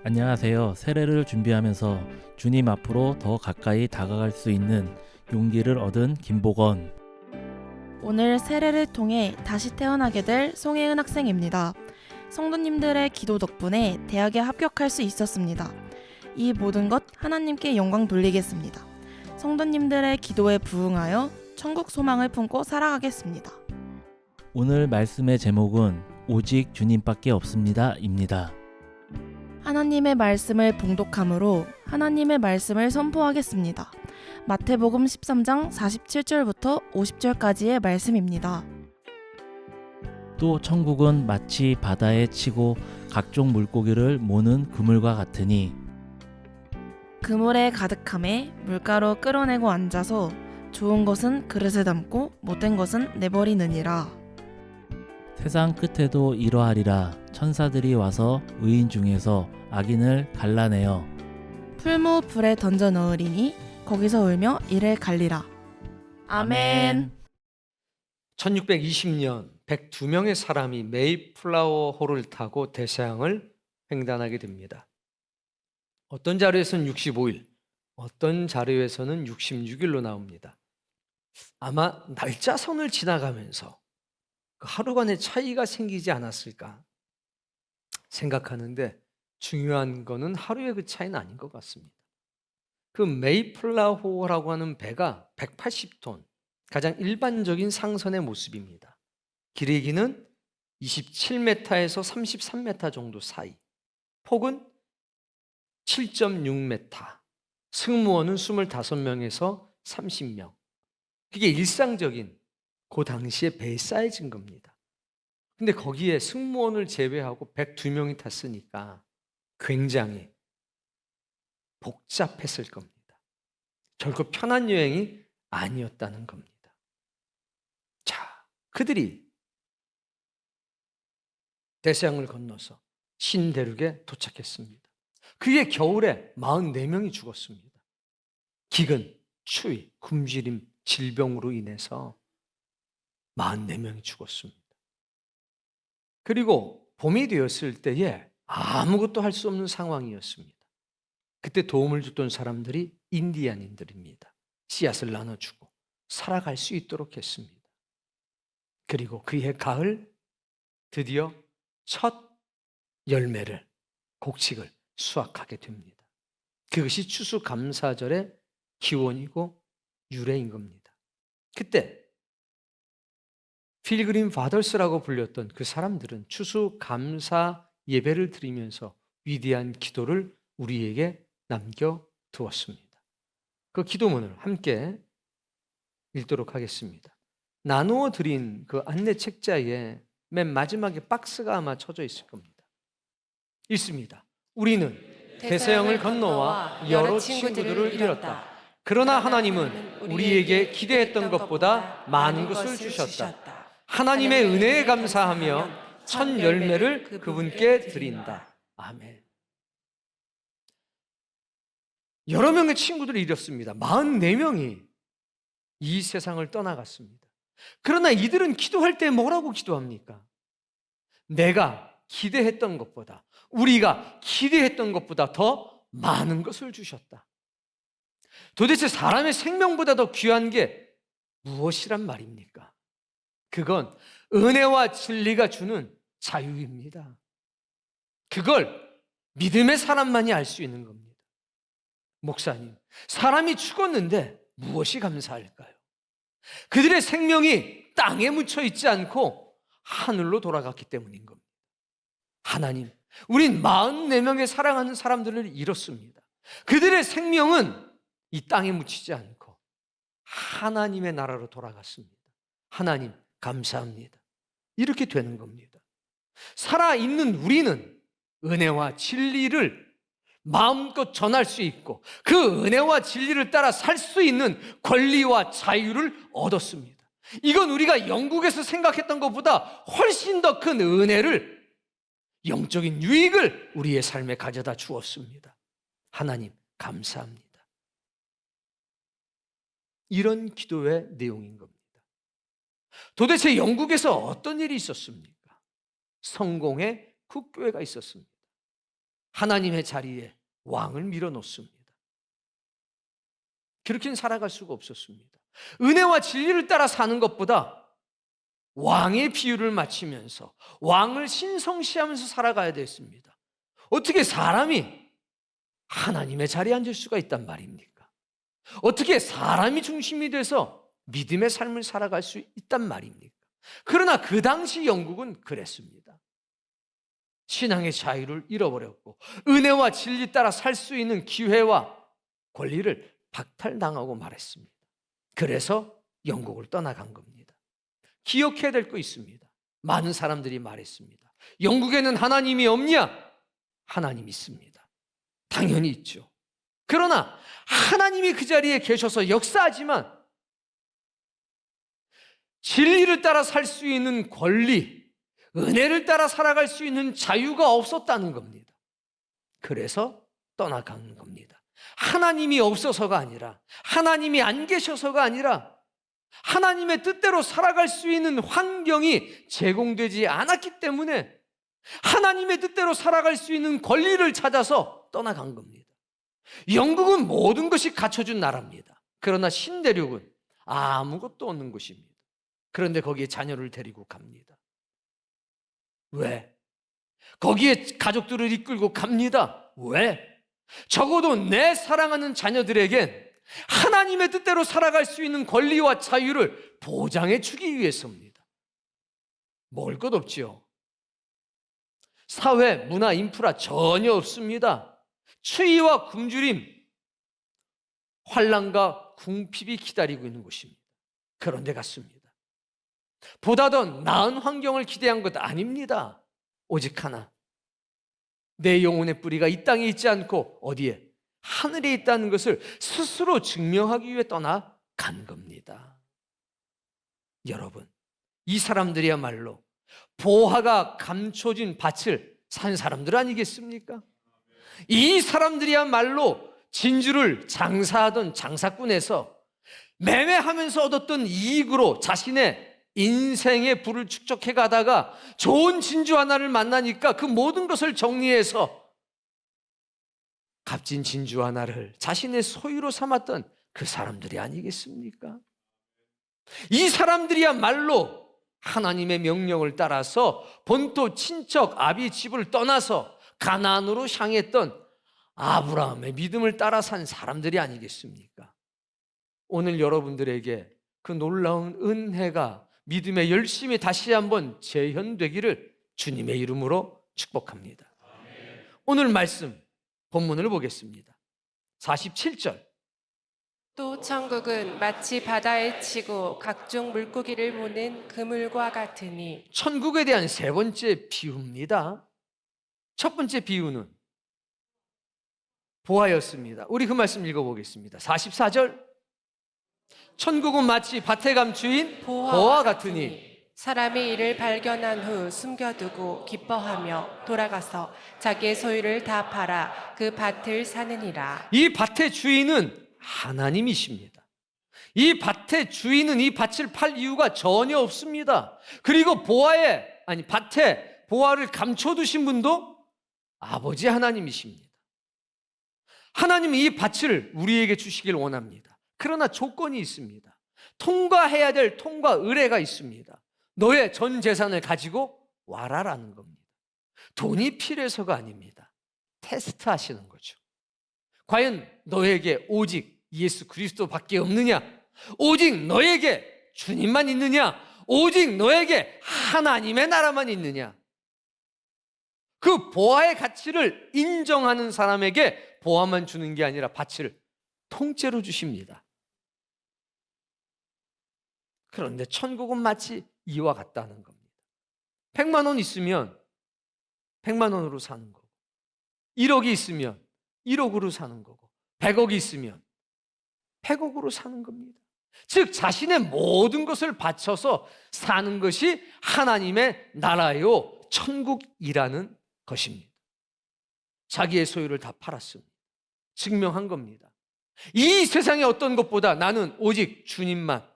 안녕하세요. 세례를 준비하면서 주님 앞으로 더 가까이 다가갈 수 있는 용기를 얻은 김보건. 오늘 세례를 통해 다시 태어나게 될 송혜은 학생입니다. 성도님들의 기도 덕분에 대학에 합격할 수 있었습니다. 이 모든 것 하나님께 영광 돌리겠습니다. 성도님들의 기도에 부응하여 천국 소망을 품고 살아가겠습니다. 오늘 말씀의 제목은 오직 주님밖에 없습니다.입니다. 하나님의 말씀을 봉독함으로 하나님의 말씀을 선포하겠습니다. 마태복음 13장 47절부터 50절까지의 말씀입니다. 또 천국은 마치 바다에 치고 각종 물고기를 모는 그물과 같으니 그물에 가득함에 물가로 끌어내고 앉아서 좋은 것은 그릇에 담고 못된 것은 내버리느니라. 세상 끝에도 이러하리라. 천사들이 와서 의인 중에서 악인을 갈라내어 풀무 불에 던져 넣으리니 거기서 울며 이를 갈리라. 아멘. 1620년 102명의 사람이 메이플라워 호를 타고 대서양을 횡단하게 됩니다. 어떤 자료에서는 65일, 어떤 자료에서는 66일로 나옵니다. 아마 날짜선을 지나가면서 그 하루간의 차이가 생기지 않았을까 생각하는데 중요한 거는 하루의 그 차이는 아닌 것 같습니다. 그 메이플라워라고 하는 배가 180톤, 가장 일반적인 상선의 모습입니다. 길이는 27m에서 33m 정도 사이, 폭은 7.6m, 승무원은 25명에서 30명. 그게 일상적인 그 당시의 배 사이즈인 겁니다. 근데 거기에 승무원을 제외하고 102명이 탔으니까 굉장히 복잡했을 겁니다. 결코 편한 여행이 아니었다는 겁니다. 자, 그들이 대서양을 건너서 신대륙에 도착했습니다. 그해 겨울에 44명이 죽었습니다. 기근, 추위, 굶주림, 질병으로 인해서 44명이 죽었습니다. 그리고 봄이 되었을 때에 아무것도 할 수 없는 상황이었습니다. 그때 도움을 줬던 사람들이 인디안인들입니다. 씨앗을 나눠주고 살아갈 수 있도록 했습니다. 그리고 그해 가을 드디어 첫 열매를, 곡식을 수확하게 됩니다. 그것이 추수감사절의 기원이고 유래인 겁니다. 그때 필그림 파더스라고 불렸던 그 사람들은 추수감사 예배를 드리면서 위대한 기도를 우리에게 남겨두었습니다. 그 기도문을 함께 읽도록 하겠습니다. 나누어 드린 그 안내 책자에 맨 마지막에 박스가 아마 쳐져 있을 겁니다. 읽습니다. 우리는 대서양을 건너와 여러 친구들을 잃었다. 그러나 하나님은 우리에게 기대했던 것보다 많은 것을 주셨다. 하나님의 은혜에 감사하며 첫 열매를 그분께 드린다. 아멘. 여러 명의 친구들을 잃었습니다. 44명이 이 세상을 떠나갔습니다. 그러나 이들은 기도할 때 뭐라고 기도합니까? 내가 기대했던 것보다, 우리가 기대했던 것보다 더 많은 것을 주셨다. 도대체 사람의 생명보다 더 귀한 게 무엇이란 말입니까? 그건 은혜와 진리가 주는 자유입니다. 그걸 믿음의 사람만이 알 수 있는 겁니다. 목사님, 사람이 죽었는데 무엇이 감사할까요? 그들의 생명이 땅에 묻혀 있지 않고 하늘로 돌아갔기 때문인 겁니다. 하나님, 우린 44명의 사랑하는 사람들을 잃었습니다. 그들의 생명은 이 땅에 묻히지 않고 하나님의 나라로 돌아갔습니다. 하나님, 감사합니다. 이렇게 되는 겁니다. 살아있는 우리는 은혜와 진리를 마음껏 전할 수 있고 그 은혜와 진리를 따라 살 수 있는 권리와 자유를 얻었습니다. 이건 우리가 영국에서 생각했던 것보다 훨씬 더 큰 은혜를, 영적인 유익을 우리의 삶에 가져다 주었습니다. 하나님, 감사합니다. 이런 기도의 내용인 겁니다. 도대체 영국에서 어떤 일이 있었습니까? 성공의 국교회가 있었습니다. 하나님의 자리에 왕을 밀어놓습니다. 그렇게는 살아갈 수가 없었습니다. 은혜와 진리를 따라 사는 것보다 왕의 비유를 맞추면서 왕을 신성시하면서 살아가야 됐습니다. 어떻게 사람이 하나님의 자리에 앉을 수가 있단 말입니까? 어떻게 사람이 중심이 돼서 믿음의 삶을 살아갈 수 있단 말입니까? 그러나 그 당시 영국은 그랬습니다. 신앙의 자유를 잃어버렸고 은혜와 진리 따라 살 수 있는 기회와 권리를 박탈당하고 말했습니다. 그래서 영국을 떠나간 겁니다. 기억해야 될 거 있습니다. 많은 사람들이 말했습니다. 영국에는 하나님이 없냐? 하나님이 있습니다. 당연히 있죠. 그러나 하나님이 그 자리에 계셔서 역사하지만 진리를 따라 살 수 있는 권리, 은혜를 따라 살아갈 수 있는 자유가 없었다는 겁니다. 그래서 떠나간 겁니다. 하나님이 없어서가 아니라, 하나님이 안 계셔서가 아니라 하나님의 뜻대로 살아갈 수 있는 환경이 제공되지 않았기 때문에 하나님의 뜻대로 살아갈 수 있는 권리를 찾아서 떠나간 겁니다. 영국은 모든 것이 갖춰준 나라입니다. 그러나 신대륙은 아무것도 없는 곳입니다. 그런데 거기에 자녀를 데리고 갑니다. 왜? 거기에 가족들을 이끌고 갑니다. 왜? 적어도 내 사랑하는 자녀들에겐 하나님의 뜻대로 살아갈 수 있는 권리와 자유를 보장해 주기 위해서입니다. 먹을 것 없지요. 사회, 문화, 인프라 전혀 없습니다. 추위와 굶주림, 환란과 궁핍이 기다리고 있는 곳입니다. 그런데 갔습니다. 보다 더 나은 환경을 기대한 것 아닙니다. 오직 하나, 내 영혼의 뿌리가 이 땅에 있지 않고 어디에? 하늘에 있다는 것을 스스로 증명하기 위해 떠나간 겁니다. 여러분, 이 사람들이야말로 보화가 감춰진 밭을 산 사람들 아니겠습니까? 이 사람들이야말로 진주를 장사하던 장사꾼에서 매매하면서 얻었던 이익으로 자신의 인생의 부를 축적해 가다가 좋은 진주 하나를 만나니까 그 모든 것을 정리해서 값진 진주 하나를 자신의 소유로 삼았던 그 사람들이 아니겠습니까? 이 사람들이야말로 하나님의 명령을 따라서 본토 친척 아비 집을 떠나서 가나안으로 향했던 아브라함의 믿음을 따라 산 사람들이 아니겠습니까? 오늘 여러분들에게 그 놀라운 은혜가 믿음의 열심이 다시 한번 재현되기를 주님의 이름으로 축복합니다. 오늘 말씀 본문을 보겠습니다. 47절. 또 천국은 마치 바다에 치고 각종 물고기를 모는 그물과 같으니. 천국에 대한 세 번째 비유입니다. 첫 번째 비유는 보화였습니다. 우리 그 말씀 읽어보겠습니다. 44절. 천국은 마치 밭에 감추인 보화 같으니. 사람이 이를 발견한 후 숨겨두고 기뻐하며 돌아가서 자기의 소유를 다 팔아 그 밭을 사느니라. 이 밭의 주인은 하나님이십니다. 이 밭의 주인은 이 밭을 팔 이유가 전혀 없습니다. 그리고 밭에 보화를 감춰두신 분도 아버지 하나님이십니다. 하나님은 이 밭을 우리에게 주시길 원합니다. 그러나 조건이 있습니다. 통과해야 될 통과 의례가 있습니다. 너의 전 재산을 가지고 와라라는 겁니다. 돈이 필요해서가 아닙니다. 테스트 하시는 거죠. 과연 너에게 오직 예수 그리스도밖에 없느냐? 오직 너에게 주님만 있느냐? 오직 너에게 하나님의 나라만 있느냐? 그 보화의 가치를 인정하는 사람에게 보화만 주는 게 아니라 밭을 통째로 주십니다. 그런데 천국은 마치 이와 같다는 겁니다. 100만 원 있으면 100만 원으로 사는 거고, 1억이 있으면 1억으로 사는 거고, 100억이 있으면 100억으로 사는 겁니다. 즉 자신의 모든 것을 바쳐서 사는 것이 하나님의 나라요 천국이라는 것입니다. 자기의 소유를 다 팔았습니다. 증명한 겁니다. 이 세상의 어떤 것보다 나는 오직 주님만,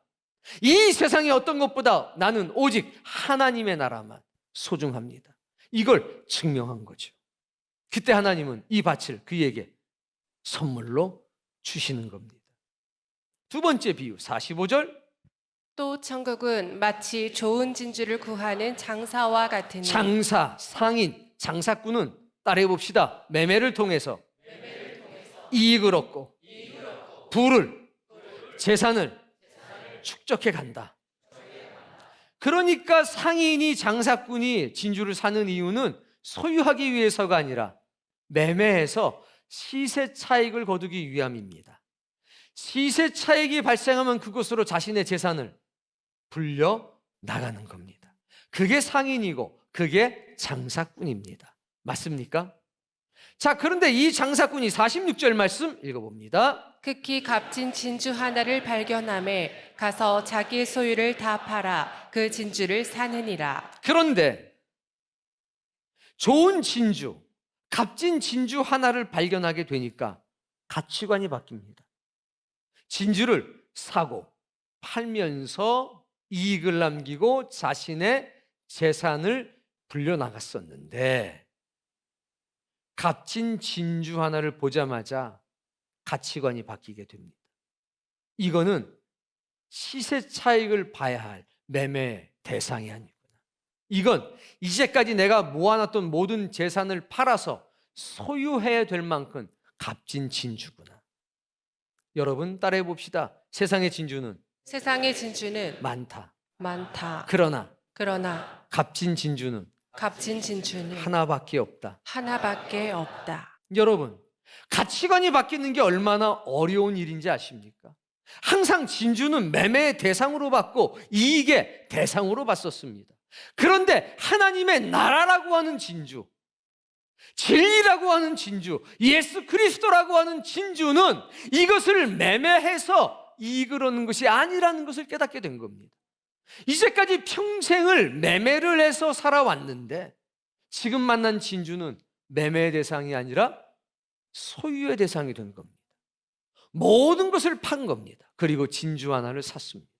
이 세상의 어떤 것보다 나는 오직 하나님의 나라만 소중합니다. 이걸 증명한 거죠. 그때 하나님은 이 밭을 그에게 선물로 주시는 겁니다. 두 번째 비유 45절. 또 천국은 마치 좋은 진주를 구하는 장사와 같으니 장사, 상인, 장사꾼은 따라해 봅시다. 매매를 통해서 이익을 얻고 부를, 재산을 축적해 간다. 그러니까 상인이, 장사꾼이 진주를 사는 이유는 소유하기 위해서가 아니라 매매해서 시세 차익을 거두기 위함입니다. 시세 차익이 발생하면 그것으로 자신의 재산을 불려 나가는 겁니다. 그게 상인이고 그게 장사꾼입니다. 맞습니까? 자, 그런데 이 장사꾼이 46절 말씀 읽어봅니다. 극히 값진 진주 하나를 발견함에 가서 자기의 소유를 다 팔아 그 진주를 사느니라. 그런데 좋은 진주, 값진 진주 하나를 발견하게 되니까 가치관이 바뀝니다. 진주를 사고 팔면서 이익을 남기고 자신의 재산을 불려나갔었는데 값진 진주 하나를 보자마자 가치관이 바뀌게 됩니다. 이거는 시세 차익을 봐야 할 매매 대상이 아니구나. 이건 이제까지 내가 모아놨던 모든 재산을 팔아서 소유해야 될 만큼 값진 진주구나. 여러분 따라해 봅시다. 세상의 진주는 세상의 진주는 많다. 많다. 그러나 값진 값진 진주는 진주는 하나밖에 없다. 하나밖에 없다. 여러분, 가치관이 바뀌는 게 얼마나 어려운 일인지 아십니까? 항상 진주는 매매의 대상으로 봤고 이익의 대상으로 봤었습니다. 그런데 하나님의 나라라고 하는 진주, 진리라고 하는 진주, 예수 그리스도라고 하는 진주는 이것을 매매해서 이익을 얻는 것이 아니라는 것을 깨닫게 된 겁니다. 이제까지 평생을 매매를 해서 살아왔는데 지금 만난 진주는 매매의 대상이 아니라 소유의 대상이 된 겁니다. 모든 것을 판 겁니다. 그리고 진주 하나를 샀습니다.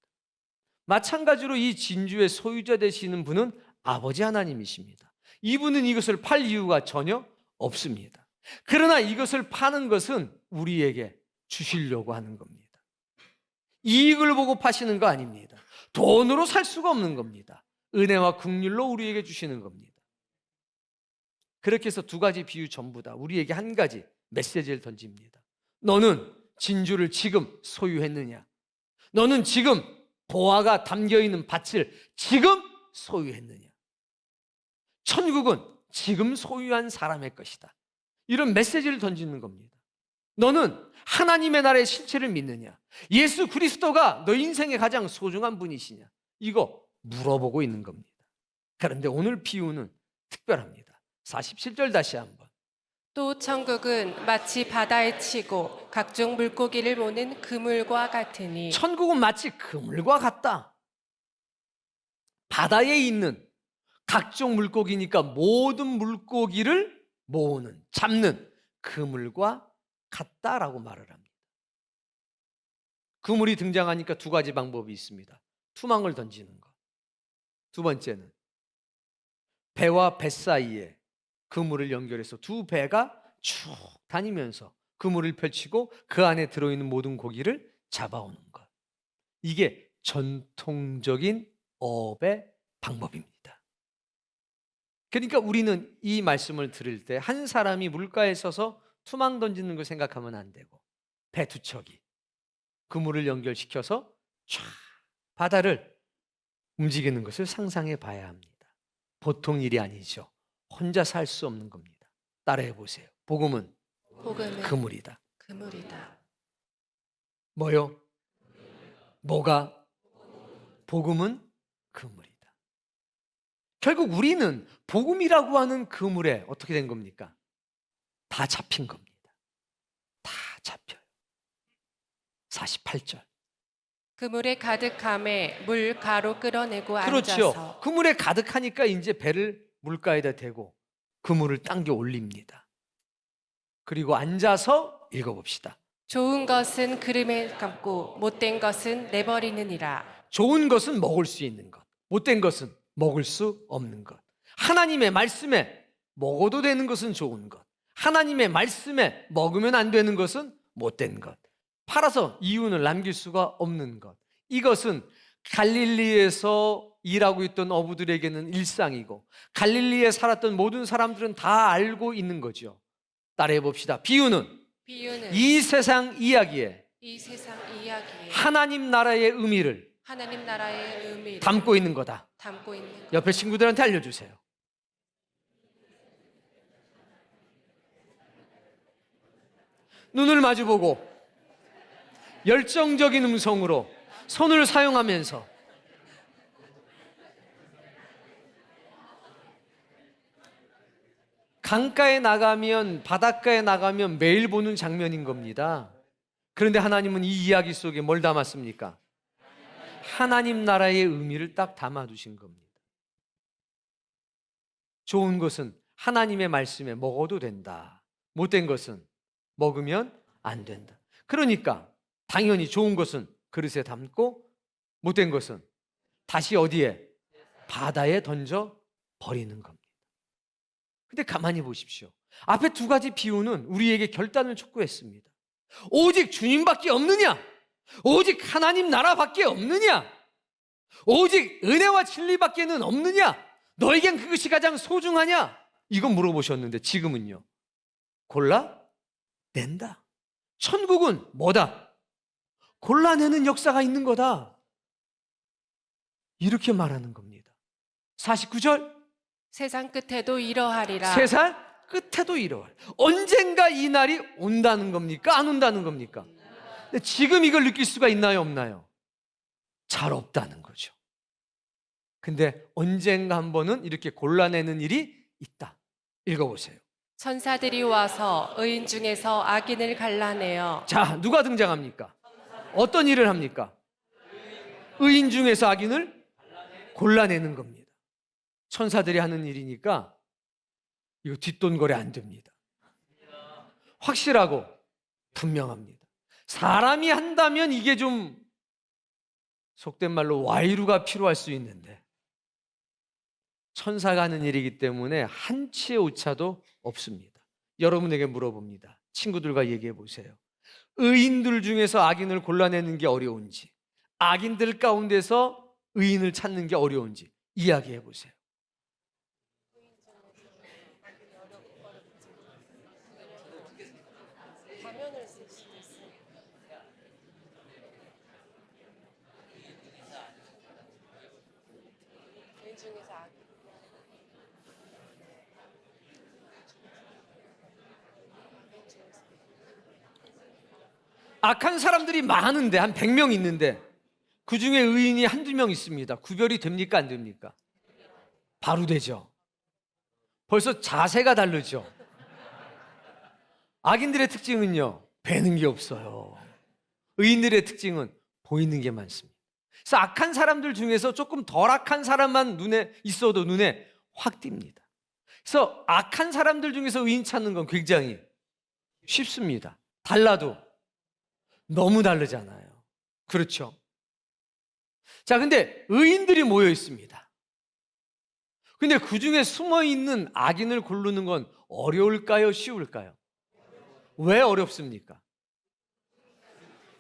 마찬가지로 이 진주의 소유자 되시는 분은 아버지 하나님이십니다. 이분은 이것을 팔 이유가 전혀 없습니다. 그러나 이것을 파는 것은 우리에게 주시려고 하는 겁니다. 이익을 보고 파시는 거 아닙니다. 돈으로 살 수가 없는 겁니다. 은혜와 긍휼로 우리에게 주시는 겁니다. 그렇게 해서 두 가지 비유 전부 다 우리에게 한 가지 메시지를 던집니다. 너는 진주를 지금 소유했느냐? 너는 지금 보화가 담겨있는 밭을 지금 소유했느냐? 천국은 지금 소유한 사람의 것이다. 이런 메시지를 던지는 겁니다. 너는 하나님의 나라의 실체를 믿느냐? 예수 그리스도가 너 인생의 가장 소중한 분이시냐? 이거 물어보고 있는 겁니다. 그런데 오늘 비유는 특별합니다. 47절 다시 한번. 또 천국은 마치 바다에 치고 각종 물고기를 모는 그물과 같으니 천국은 마치 그물과 같다. 바다에 있는 각종 물고기니까 모든 물고기를 모으는, 잡는 그물과 같다라고 말을 합니다. 그물이 등장하니까 두 가지 방법이 있습니다. 투망을 던지는 것. 두 번째는 배와 배 사이에 그물을 연결해서 두 배가 쭉 다니면서 그물을 펼치고 그 안에 들어있는 모든 고기를 잡아오는 것. 이게 전통적인 어업의 방법입니다. 그러니까 우리는 이 말씀을 들을 때 한 사람이 물가에 서서 투망 던지는 걸 생각하면 안 되고 배 두 척이 그물을 연결시켜서 쫙 바다를 움직이는 것을 상상해 봐야 합니다. 보통 일이 아니죠. 혼자 살 수 없는 겁니다. 따라해 보세요. 복음은 그물이다. 그물이다. 뭐요? 뭐가? 복음은 그물이다. 결국 우리는 복음이라고 하는 그물에 어떻게 된 겁니까? 다 잡힌 겁니다. 다 잡혀요. 48절. 그물에 가득함에 물 가로 끌어내고 그렇죠. 앉아서 그물에 가득하니까 이제 배를 물가에다 대고 그물을 당겨 올립니다. 그리고 앉아서 읽어봅시다. 좋은 것은 그름에 감고 못된 것은 내버리느니라. 좋은 것은 먹을 수 있는 것, 못된 것은 먹을 수 없는 것. 하나님의 말씀에 먹어도 되는 것은 좋은 것, 하나님의 말씀에 먹으면 안 되는 것은 못된 것, 팔아서 이윤을 남길 수가 없는 것, 이것은 갈릴리에서 일하고 있던 어부들에게는 일상이고 갈릴리에 살았던 모든 사람들은 다 알고 있는 거죠. 따라해 봅시다. 비유는 비유는 이 세상 이야기에 이 세상 이야기에 하나님 나라의 의미를 하나님 나라의 의미를 담고 있는 거다. 담고 있는 것. 옆에 친구들한테 알려주세요. 눈을 마주보고 열정적인 음성으로 손을 사용하면서 강가에 나가면, 바닷가에 나가면 매일 보는 장면인 겁니다. 그런데 하나님은 이 이야기 속에 뭘 담았습니까? 하나님 나라의 의미를 딱 담아두신 겁니다. 좋은 것은 하나님의 말씀에 먹어도 된다. 못된 것은 먹으면 안 된다. 그러니까 당연히 좋은 것은 그릇에 담고 못된 것은 다시 어디에? 바다에 던져 버리는 겁니다. 근데 가만히 보십시오. 앞에 두 가지 비유는 우리에게 결단을 촉구했습니다. 오직 주님밖에 없느냐? 오직 하나님 나라밖에 없느냐? 오직 은혜와 진리밖에는 없느냐? 너에겐 그것이 가장 소중하냐? 이건 물어보셨는데 지금은요, 골라낸다. 천국은 뭐다? 골라내는 역사가 있는 거다. 이렇게 말하는 겁니다. 49절, 세상 끝에도 이러하리라. 세상 끝에도 이러할. 언젠가 이 날이 온다는 겁니까? 안 온다는 겁니까? 근데 지금 이걸 느낄 수가 있나요? 없나요? 잘 없다는 거죠. 근데 언젠가 한 번은 이렇게 골라내는 일이 있다. 읽어보세요. 천사들이 와서 의인 중에서 악인을 갈라내어. 자, 누가 등장합니까? 어떤 일을 합니까? 의인 중에서 악인을 골라내는 겁니다. 천사들이 하는 일이니까 이거 뒷돈거래 안 됩니다. 확실하고 분명합니다. 사람이 한다면 이게 좀 속된 말로 와이루가 필요할 수 있는데 천사가 하는 일이기 때문에 한치의 오차도 없습니다. 여러분에게 물어봅니다. 친구들과 얘기해 보세요. 의인들 중에서 악인을 골라내는 게 어려운지, 악인들 가운데서 의인을 찾는 게 어려운지 이야기해 보세요. 악한 사람들이 많은데 한 100명 있는데 그 중에 의인이 한두 명 있습니다. 구별이 됩니까? 안 됩니까? 바로 되죠. 벌써 자세가 다르죠. 악인들의 특징은요, 배는 게 없어요. 의인들의 특징은 보이는 게 많습니다. 그래서 악한 사람들 중에서 조금 덜 악한 사람만 눈에 있어도 눈에 확 띕니다. 그래서 악한 사람들 중에서 의인 찾는 건 굉장히 쉽습니다. 달라도 너무 다르잖아요. 그렇죠? 자, 근데 의인들이 모여 있습니다. 근데 그 중에 숨어 있는 악인을 고르는 건 어려울까요? 쉬울까요? 왜 어렵습니까?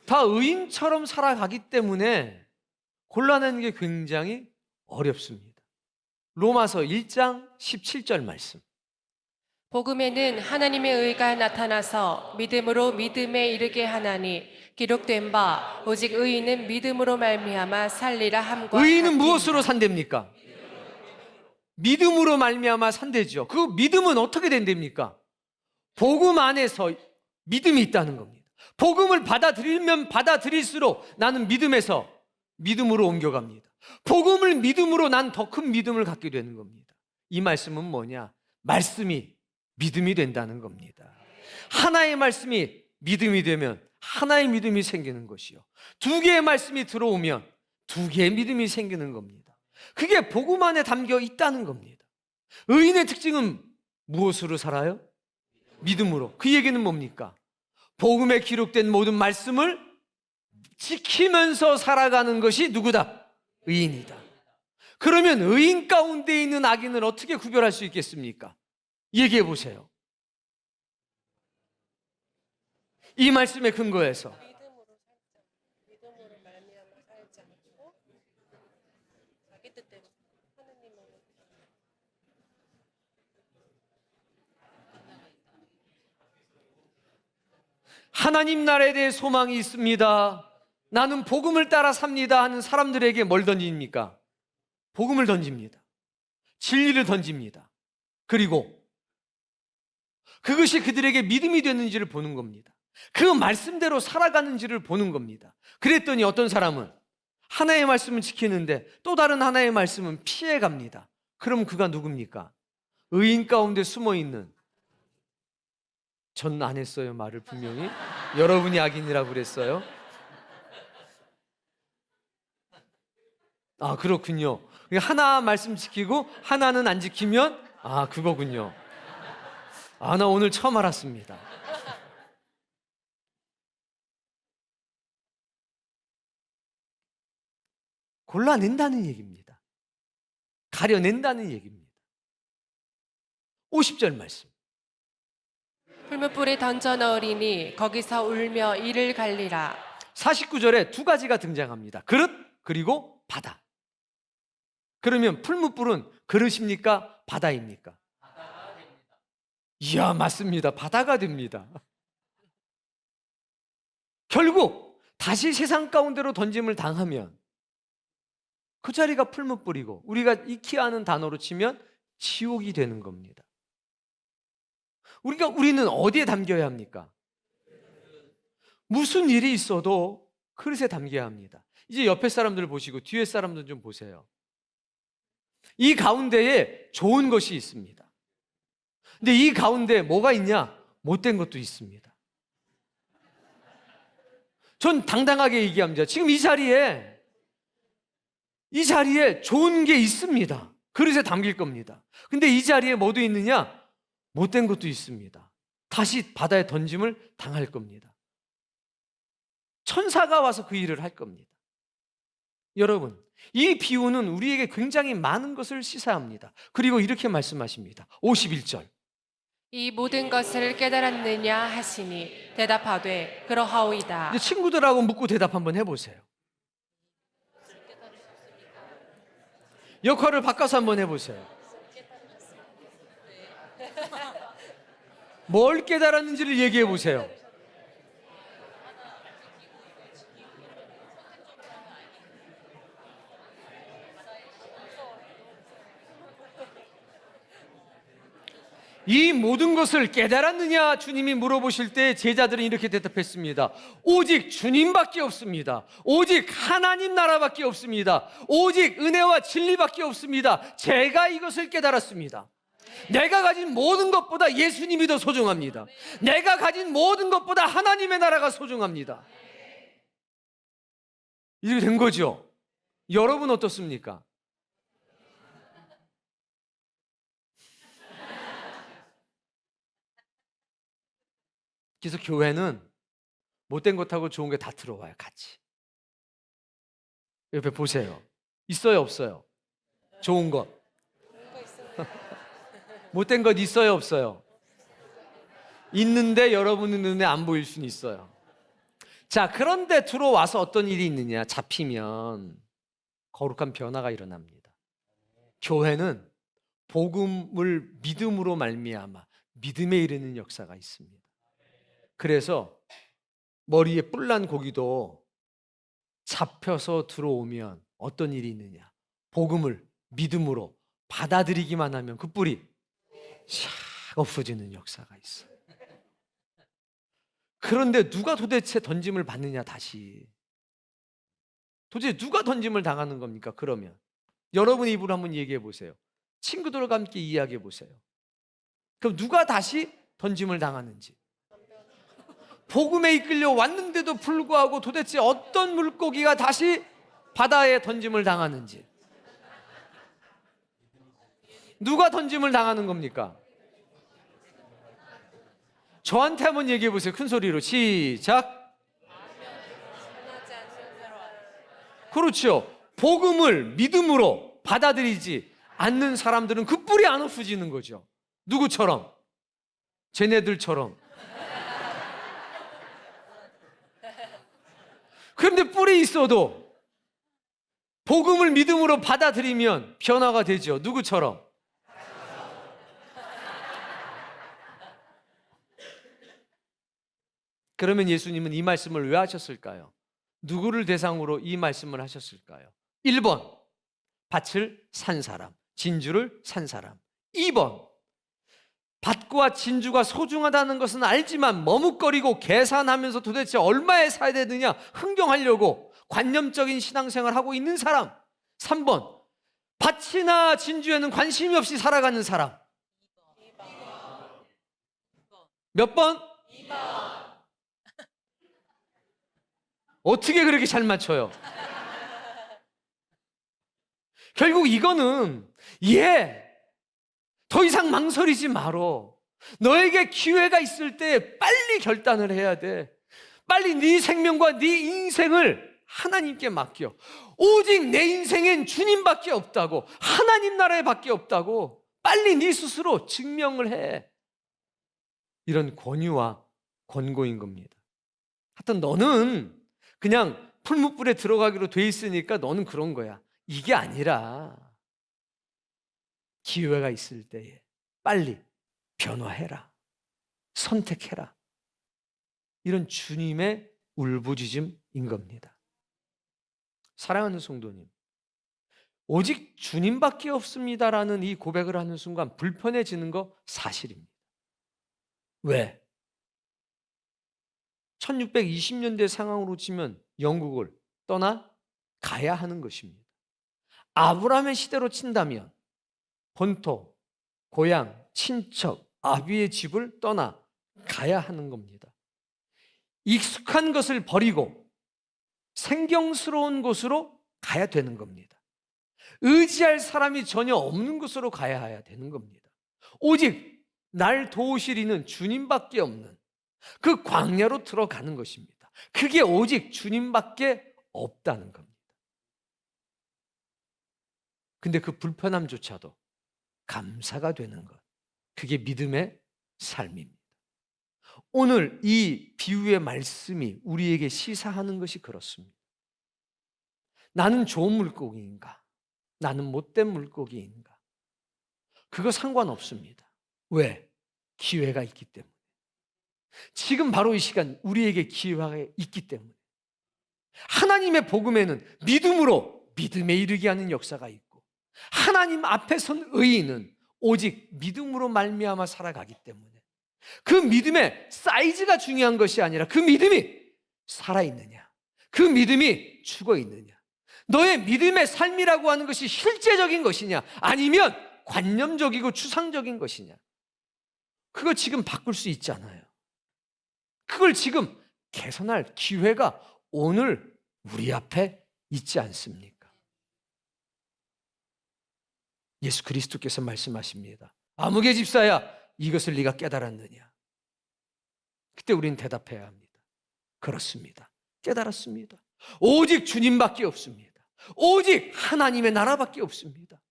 다 의인처럼 살아가기 때문에 골라내는 게 굉장히 어렵습니다. 로마서 1장 17절 말씀. 복음에는 하나님의 의가 나타나서 믿음으로 믿음에 이르게 하나니 기록된 바 오직 의인은 믿음으로 말미암아 살리라 함과 의인은 같으니라. 무엇으로 산답니까? 믿음으로 말미암아 산대죠. 그 믿음은 어떻게 된답니까? 복음 안에서 믿음이 있다는 겁니다. 복음을 받아들이면 받아들일수록 나는 믿음에서 믿음으로 옮겨갑니다. 복음을 믿음으로 난 더 큰 믿음을 갖게 되는 겁니다. 이 말씀은 뭐냐? 말씀이 믿음이 된다는 겁니다. 하나의 말씀이 믿음이 되면 하나의 믿음이 생기는 것이요, 두 개의 말씀이 들어오면 두 개의 믿음이 생기는 겁니다. 그게 복음 안에 담겨 있다는 겁니다. 의인의 특징은 무엇으로 살아요? 믿음으로. 그 얘기는 뭡니까? 복음에 기록된 모든 말씀을 지키면서 살아가는 것이 누구다? 의인이다. 그러면 의인 가운데 있는 악인을 어떻게 구별할 수 있겠습니까? 얘기해 보세요. 이 말씀에 근거해서 하나님 나라에 대해 소망이 있습니다. 나는 복음을 따라 삽니다 하는 사람들에게 뭘 던집니까? 복음을 던집니다. 진리를 던집니다. 그리고 그것이 그들에게 믿음이 되는지를 보는 겁니다. 그 말씀대로 살아가는지를 보는 겁니다. 그랬더니 어떤 사람은 하나의 말씀은 지키는데 또 다른 하나의 말씀은 피해갑니다. 그럼 그가 누굽니까? 의인 가운데 숨어있는, 전 안 했어요 말을 분명히. 여러분이 악인이라고 그랬어요. 아, 그렇군요. 하나 말씀 지키고 하나는 안 지키면 그거군요. 나 오늘 처음 알았습니다. 골라낸다는 얘기입니다. 가려낸다는 얘기입니다. 50절 말씀. 풀무불에 던져 넣으리니 거기서 울며 이를 갈리라. 49절에 두 가지가 등장합니다. 그릇 그리고 바다. 그러면 풀무불은 그릇입니까? 바다입니까? 이야, 맞습니다. 바다가 됩니다. 결국 다시 세상 가운데로 던짐을 당하면 그 자리가 풀무불이고 우리가 익히 아는 단어로 치면 지옥이 되는 겁니다. 우리는 어디에 담겨야 합니까? 무슨 일이 있어도 그릇에 담겨야 합니다. 이제 옆에 사람들 보시고 뒤에 사람들 좀 보세요. 이 가운데에 좋은 것이 있습니다. 근데 이 가운데 뭐가 있냐? 못된 것도 있습니다. 전 당당하게 얘기합니다. 지금 이 자리에 좋은 게 있습니다. 그릇에 담길 겁니다. 근데 이 자리에 뭐도 있느냐? 못된 것도 있습니다. 다시 바다에 던짐을 당할 겁니다. 천사가 와서 그 일을 할 겁니다. 여러분, 이 비유는 우리에게 굉장히 많은 것을 시사합니다. 그리고 이렇게 말씀하십니다. 51절. 이 모든 것을 깨달았느냐 하시니 대답하되 그러하오이다. 이제 친구들하고 묻고 대답 한번 해보세요. 역할을 바꿔서 한번 해보세요. 뭘 깨달았는지를 얘기해 보세요. 이 모든 것을 깨달았느냐 주님이 물어보실 때 제자들은 이렇게 대답했습니다. 오직 주님밖에 없습니다. 오직 하나님 나라밖에 없습니다. 오직 은혜와 진리밖에 없습니다. 제가 이것을 깨달았습니다. 내가 가진 모든 것보다 예수님이 더 소중합니다. 내가 가진 모든 것보다 하나님의 나라가 소중합니다. 이렇게 된 거죠. 여러분 어떻습니까? 그래서 교회는 못된 것하고 좋은 게 다 들어와요. 같이. 옆에 보세요. 있어요, 없어요? 좋은 것. 못된 것 있어요, 없어요? 있는데 여러분의 눈에 안 보일 수는 있어요. 자, 그런데 들어와서 어떤 일이 있느냐? 잡히면 거룩한 변화가 일어납니다. 교회는 복음을 믿음으로 말미암아 믿음에 이르는 역사가 있습니다. 그래서 머리에 뿔난 고기도 잡혀서 들어오면 어떤 일이 있느냐? 복음을 믿음으로 받아들이기만 하면 그 뿔이 샥 없어지는 역사가 있어요. 그런데 누가 도대체 던짐을 받느냐? 다시 도대체 누가 던짐을 당하는 겁니까? 그러면 여러분 입으로 한번 얘기해 보세요. 친구들과 함께 이야기해 보세요. 그럼 누가 다시 던짐을 당하는지. 복음에 이끌려 왔는데도 불구하고 도대체 어떤 물고기가 다시 바다에 던짐을 당하는지. 누가 던짐을 당하는 겁니까? 저한테 한번 얘기해 보세요. 큰 소리로 시작. 그렇죠. 복음을 믿음으로 받아들이지 않는 사람들은 그 뿔이 안 없어지는 거죠. 누구처럼? 쟤네들처럼. 그런데 뿔이 있어도 복음을 믿음으로 받아들이면 변화가 되죠. 누구처럼? 그러면 예수님은 이 말씀을 왜 하셨을까요? 누구를 대상으로 이 말씀을 하셨을까요? 1번, 밭을 산 사람, 진주를 산 사람. 2번, 밭과 진주가 소중하다는 것은 알지만 머뭇거리고 계산하면서 도대체 얼마에 사야 되느냐 흥정하려고 관념적인 신앙생활을 하고 있는 사람. 3번, 밭이나 진주에는 관심이 없이 살아가는 사람. 몇 번? 2번. 어떻게 그렇게 잘 맞춰요? 결국 이거는 더 이상 망설이지 말어. 너에게 기회가 있을 때 빨리 결단을 해야 돼. 빨리 네 생명과 네 인생을 하나님께 맡겨. 오직 내 인생엔 주님밖에 없다고, 하나님 나라에 밖에 없다고 빨리 네 스스로 증명을 해. 이런 권유와 권고인 겁니다. 하여튼 너는 그냥 풀무불에 들어가기로 돼 있으니까 너는 그런 거야. 이게 아니라 기회가 있을 때에 빨리 변화해라. 선택해라. 이런 주님의 울부짖음인 겁니다. 사랑하는 성도님, 오직 주님밖에 없습니다라는 이 고백을 하는 순간 불편해지는 거 사실입니다. 왜? 1620년대 상황으로 치면 영국을 떠나 가야 하는 것입니다. 아브라함의 시대로 친다면 본토, 고향, 친척, 아비의 집을 떠나 가야 하는 겁니다. 익숙한 것을 버리고 생경스러운 곳으로 가야 되는 겁니다. 의지할 사람이 전혀 없는 곳으로 가야 되는 겁니다. 오직 날 도우실 이는 주님밖에 없는 그 광야로 들어가는 것입니다. 그게 오직 주님밖에 없다는 겁니다. 근데 그 불편함조차도 감사가 되는 것, 그게 믿음의 삶입니다. 오늘 이 비유의 말씀이 우리에게 시사하는 것이 그렇습니다. 나는 좋은 물고기인가? 나는 못된 물고기인가? 그거 상관없습니다. 왜? 기회가 있기 때문에. 지금 바로 이 시간 우리에게 기회가 있기 때문에. 하나님의 복음에는 믿음으로 믿음에 이르게 하는 역사가 있고, 하나님 앞에 선 의인은 오직 믿음으로 말미암아 살아가기 때문에 그 믿음의 사이즈가 중요한 것이 아니라 그 믿음이 살아있느냐, 그 믿음이 죽어있느냐, 너의 믿음의 삶이라고 하는 것이 실제적인 것이냐 아니면 관념적이고 추상적인 것이냐, 그거 지금 바꿀 수 있잖아요. 그걸 지금 개선할 기회가 오늘 우리 앞에 있지 않습니까? 예수 그리스도께서 말씀하십니다. 아무개 집사야, 이것을 네가 깨달았느냐? 그때 우리는 대답해야 합니다. 그렇습니다. 깨달았습니다. 오직 주님밖에 없습니다. 오직 하나님의 나라밖에 없습니다.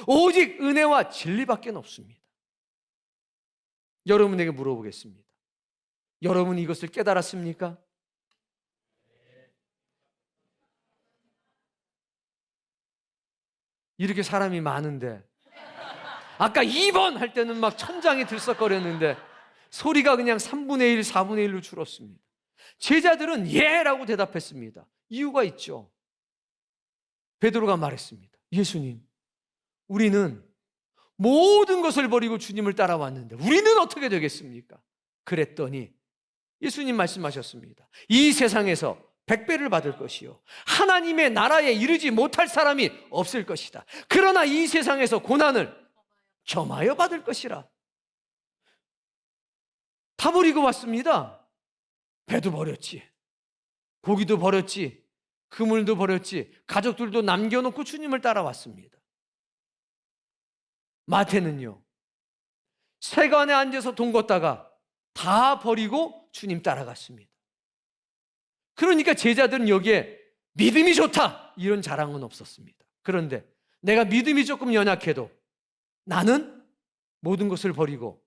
오직 은혜와 진리밖에 없습니다. 여러분에게 물어보겠습니다. 여러분 이것을 깨달았습니까? 이렇게 사람이 많은데, 아까 2번 할 때는 막 천장이 들썩거렸는데 소리가 그냥 3분의 1, 4분의 1로 줄었습니다. 제자들은 예라고 대답했습니다. 이유가 있죠. 베드로가 말했습니다. 예수님, 우리는 모든 것을 버리고 주님을 따라왔는데 우리는 어떻게 되겠습니까? 그랬더니 예수님 말씀하셨습니다. 이 세상에서 100배를 받을 것이요 하나님의 나라에 이르지 못할 사람이 없을 것이다. 그러나 이 세상에서 고난을 겸하여 받을 것이라. 다 버리고 왔습니다. 배도 버렸지, 고기도 버렸지, 그물도 버렸지, 가족들도 남겨놓고 주님을 따라왔습니다. 마태는요, 세관에 앉아서 돈 걷다가 다 버리고 주님 따라갔습니다. 그러니까 제자들은 여기에 믿음이 좋다 이런 자랑은 없었습니다. 그런데 내가 믿음이 조금 연약해도 나는 모든 것을 버리고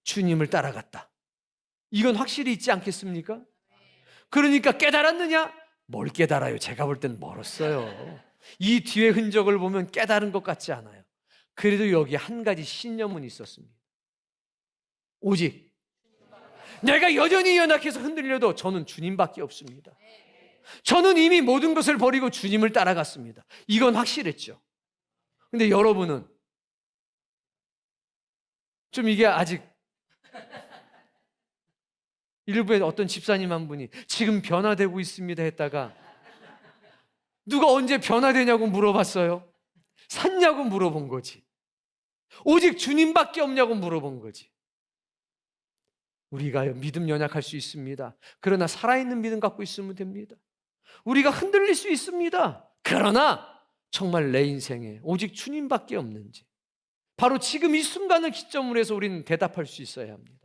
주님을 따라갔다, 이건 확실히 있지 않겠습니까? 그러니까 깨달았느냐? 뭘 깨달아요? 제가 볼 땐 멀었어요. 이 뒤에 흔적을 보면 깨달은 것 같지 않아요. 그래도 여기 한 가지 신념은 있었습니다. 오직 내가 여전히 연약해서 흔들려도 저는 주님밖에 없습니다. 저는 이미 모든 것을 버리고 주님을 따라갔습니다. 이건 확실했죠. 근데 여러분은 좀 이게 아직 일부에 어떤 집사님 한 분이 지금 변화되고 있습니다 했다가 누가 언제 변화되냐고 물어봤어요? 샀냐고 물어본 거지. 오직 주님밖에 없냐고 물어본 거지. 우리가 믿음 연약할 수 있습니다. 그러나 살아있는 믿음 갖고 있으면 됩니다. 우리가 흔들릴 수 있습니다. 그러나 정말 내 인생에 오직 주님밖에 없는지 바로 지금 이 순간을 기점으로 해서 우리는 대답할 수 있어야 합니다.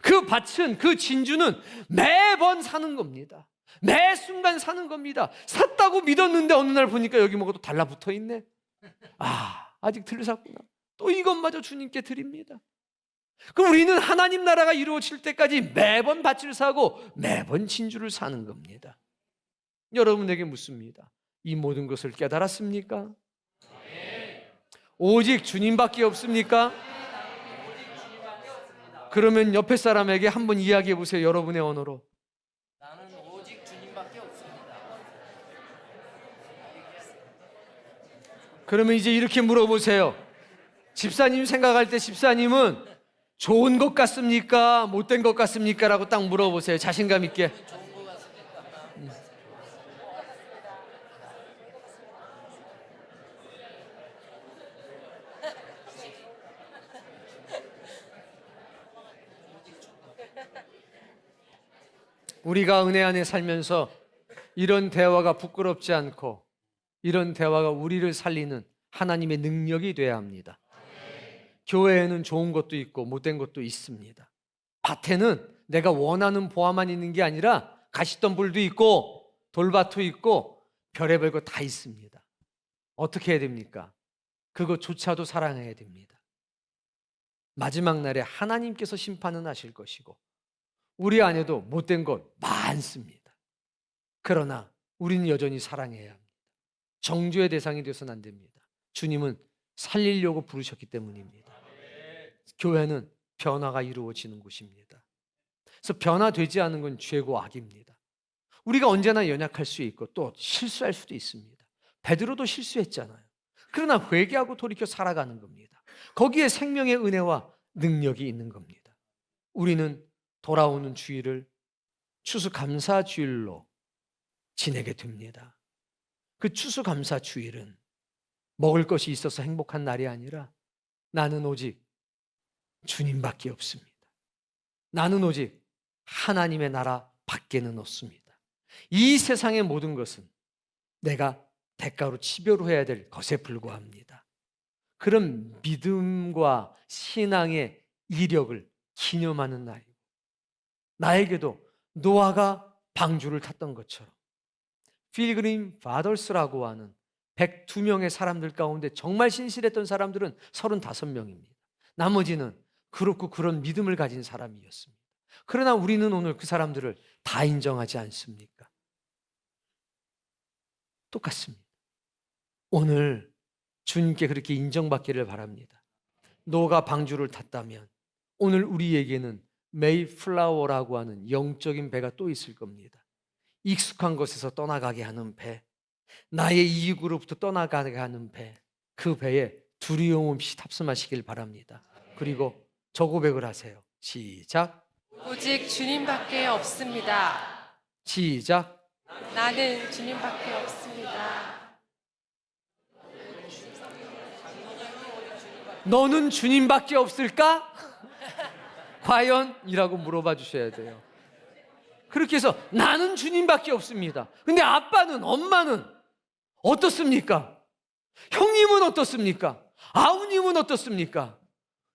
그 밭은, 그 진주는 매번 사는 겁니다. 매 순간 사는 겁니다. 샀다고 믿었는데 어느 날 보니까 여기 뭐가 또 달라붙어 있네. 아직 덜 샀구나. 또 이것마저 주님께 드립니다. 그럼 우리는 하나님 나라가 이루어질 때까지 매번 밭을 사고 매번 진주를 사는 겁니다. 여러분에게 묻습니다. 이 모든 것을 깨달았습니까? 오직 주님밖에 없습니까? 그러면 옆에 사람에게 한번 이야기해 보세요. 여러분의 언어로. 나는 오직 주님밖에 없습니다. 그러면 이제 이렇게 물어보세요. 집사님 생각할 때 집사님은 좋은 것 같습니까? 못된 것 같습니까? 라고 딱 물어보세요. 자신감 있게. 우리가 은혜 안에 살면서 이런 대화가 부끄럽지 않고 이런 대화가 우리를 살리는 하나님의 능력이 돼야 합니다. 교회에는 좋은 것도 있고 못된 것도 있습니다. 밭에는 내가 원하는 보화만 있는 게 아니라 가시덤불도 있고 돌밭도 있고 별의별 거 다 있습니다. 어떻게 해야 됩니까? 그것조차도 사랑해야 됩니다. 마지막 날에 하나님께서 심판은 하실 것이고 우리 안에도 못된 것 많습니다. 그러나 우리는 여전히 사랑해야 합니다. 정죄의 대상이 되어서는 안 됩니다. 주님은 살리려고 부르셨기 때문입니다. 교회는 변화가 이루어지는 곳입니다. 그래서 변화되지 않은 건 죄고 악입니다. 우리가 언제나 연약할 수 있고 또 실수할 수도 있습니다. 베드로도 실수했잖아요. 그러나 회개하고 돌이켜 살아가는 겁니다. 거기에 생명의 은혜와 능력이 있는 겁니다. 우리는 돌아오는 주일을 추수감사 주일로 지내게 됩니다. 그 추수감사 주일은 먹을 것이 있어서 행복한 날이 아니라 나는 오직 주님밖에 없습니다. 나는 오직 하나님의 나라 밖에는 없습니다. 이 세상의 모든 것은 내가 대가로 치료해야 될 것에 불과합니다. 그런 믿음과 신앙의 이력을 기념하는 날이고 나에게도 노아가 방주를 탔던 것처럼 필그림 파더스라고 하는 102명의 사람들 가운데 정말 신실했던 사람들은 35명입니다. 나머지는 그렇고 그런 믿음을 가진 사람이었습니다. 그러나 우리는 오늘 그 사람들을 다 인정하지 않습니까? 똑같습니다. 오늘 주님께 그렇게 인정받기를 바랍니다. 노아가 방주를 탔다면 오늘 우리에게는 메이플라워라고 하는 영적인 배가 또 있을 겁니다. 익숙한 곳에서 떠나가게 하는 배, 나의 이익으로부터 떠나가게 하는 배, 그 배에 두려움 없이 탑승하시길 바랍니다. 그리고 저 고백을 하세요. 시작. 오직 주님밖에 없습니다. 시작. 나는 주님밖에 없습니다. 너는 주님밖에 없을까? 과연? 이라고 물어봐 주셔야 돼요. 그렇게 해서 나는 주님밖에 없습니다. 근데 아빠는, 엄마는 어떻습니까? 형님은 어떻습니까? 아우님은 어떻습니까?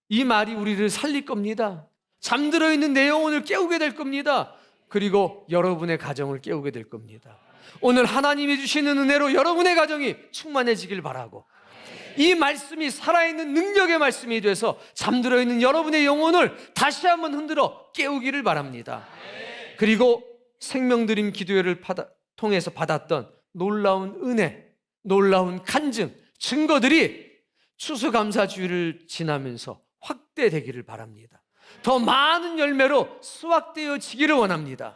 이 말이 우리를 살릴 겁니다. 잠들어 있는 내 영혼을 깨우게 될 겁니다. 그리고 여러분의 가정을 깨우게 될 겁니다. 오늘 하나님이 주시는 은혜로 여러분의 가정이 충만해지길 바라고 이 말씀이 살아있는 능력의 말씀이 돼서 잠들어 있는 여러분의 영혼을 다시 한번 흔들어 깨우기를 바랍니다. 그리고 생명드림 기도회를 통해서 받았던 놀라운 은혜, 놀라운 간증, 증거들이 추수감사주의를 지나면서 확대되기를 바랍니다. 더 많은 열매로 수확되어지기를 원합니다.